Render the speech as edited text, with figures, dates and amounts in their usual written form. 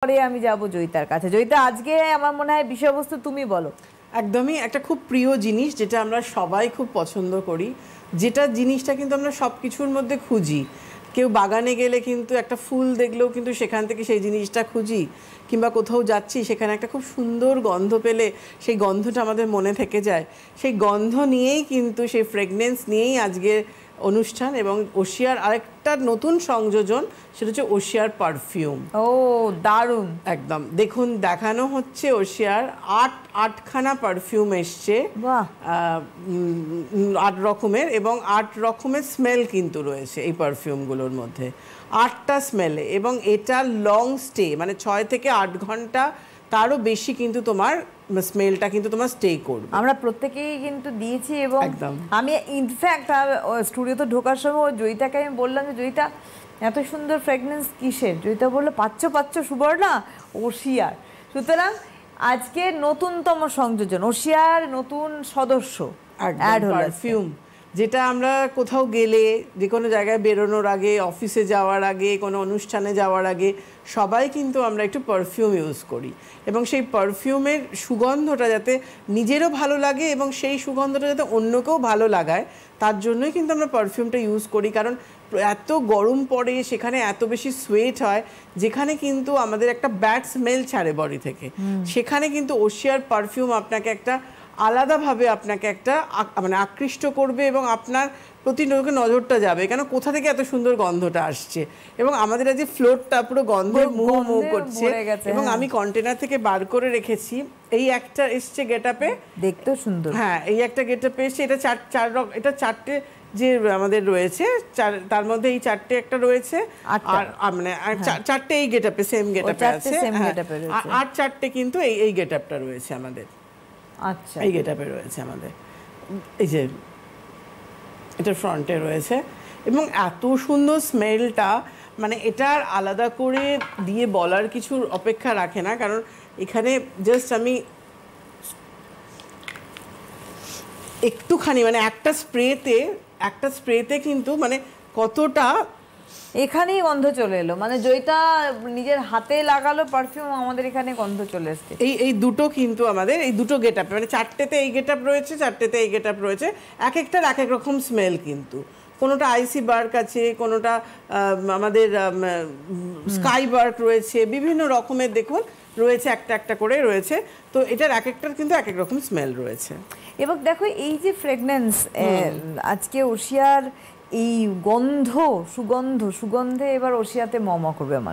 পরে আমি যাব জয়িতার কাছে। জয়িতা, আজকে আমার মনে হয় বিষয়বস্তু তুমি বলো। একদমই একটা খুব প্রিয় জিনিস যেটা আমরা সবাই খুব পছন্দ করি, যেটা জিনিসটা কিন্তু আমরা সব কিছুর মধ্যে খুঁজি। কেউ বাগানে গেলে কিন্তু একটা ফুল দেখলেও কিন্তু সেখান থেকে সেই জিনিসটা খুঁজি, কিংবা কোথাও যাচ্ছি সেখানে একটা খুব সুন্দর গন্ধ পেলে সেই গন্ধটা আমাদের মনে থেকে যায়। সেই গন্ধ নিয়েই কিন্তু সেই ফ্রেগনেন্স নিয়েই আজকে অনুষ্ঠান, এবং ওশিয়ার আরেকটা নতুন সংযোজন, সেটা হচ্ছে ওশিয়ার পারফিউম। ও দারুণ! একদম দেখুন, দেখানো হচ্ছে ওশিয়ার আটখানা পারফিউম এসছে, বাহ! 8 রকমের, এবং 8 রকমের স্মেল কিন্তু রয়েছে এই পারফিউমগুলোর মধ্যে, 8টা স্মেলে, এবং এটা লং স্টে, মানে 6 থেকে 8 ঘন্টা তারও বেশি কিন্তু তোমার স্মেলটা কিন্তু তোমার স্টে করবে। আমরা প্রত্যেকেই কিন্তু দিয়েছি, এবং আমি ইনফ্যাক্ট স্টুডিওতে ঢোকার সময় জয়িতাকে আমি বললাম যে জয়িতা এত সুন্দর ফ্রেগনেন্স কিসের? জয়িতা বললো পাচ্ছ সুবর্ণা, ওশিয়ার। সুতরাং আজকে নতুনতম সংযোজন, ওশিয়ার নতুন সদস্য অ্যাড হলো পারফিউম, যেটা আমরা কোথাও গেলে, যে কোনো জায়গায় বেরোনোর আগে, অফিসে যাওয়ার আগে, কোনো অনুষ্ঠানে যাওয়ার আগে সবাই কিন্তু আমরা একটু পারফিউম ইউজ করি, এবং সেই পারফিউমের সুগন্ধটা যাতে নিজেরও ভালো লাগে এবং সেই সুগন্ধটা যাতে অন্যকেও ভালো লাগায়, তার জন্যই কিন্তু আমরা পারফিউমটা ইউজ করি। কারণ এত গরম পড়ে, সেখানে এত বেশি সোয়েট হয়, যেখানে কিন্তু আমাদের একটা ব্যাড স্মেল ছাড়ে বডি থেকে, সেখানে কিন্তু ওশিয়ার পারফিউম আপনাকে একটা আলাদাভাবে আপনাকে একটা মানে আকৃষ্ট করবে, এবং আপনার প্রতি নজরটা যাবে কেন কোথা থেকে এত সুন্দর গন্ধটা আসছে। এবং আমাদের আজ ফ্লোরটা পুরো গন্ধে মুহ করছে, এবং আমি কন্টেনার থেকে বার করে রেখেছি। এই একটা এসছে গেটআপে, দেখতেও সুন্দর। হ্যাঁ, এই একটা গেটআপে এসছে। এটা এটা 4টে যে আমাদের রয়েছে, তার মধ্যে এই 4টে একটা রয়েছে, আর মানে 4টে এই গেটআপে, সেম গেটআপে আছে, আর 4টে কিন্তু এই গেটআপটা রয়েছে আমাদের। আচ্ছা, এই গেটআপে রয়েছে আমাদের, এই যে এটা ফ্রন্টে রয়েছে, এবং এত সুন্দর স্মেলটা, মানে এটার আলাদা করে দিয়ে বলার কিছু অপেক্ষা রাখে না। কারণ এখানে জাস্ট আমি একটুখানি, মানে একটা স্প্রেতে কিন্তু মানে কতটা এখানেই গন্ধ চলে এলো, মানে জয়িতা নিজের হাতে লাগালো পারফিউম, আমাদের এখানে গন্ধ চলে এসছে। এই দুটো কিন্তু আমাদের এই দুটো গেটআপ, মানে 4টেতে এই গেটআপ রয়েছে, 4টেতে এই গেটআপ রয়েছে, এক একটার এক এক রকম স্মেল। কিন্তু কোনোটা আইসি বার্ক আছে, কোনোটা আমাদের স্কাই বার্ক রয়েছে, বিভিন্ন রকমের দেখুন রয়েছে, একটা একটা করে রয়েছে। তো এটার এক একটার কিন্তু এক এক রকম স্মেল রয়েছে। এবং দেখো এই যে ফ্রেগনেন্স, আজকে ওশিয়ার এই সুগন্ধে এবার ওশিয়াতে করবে মানুষ।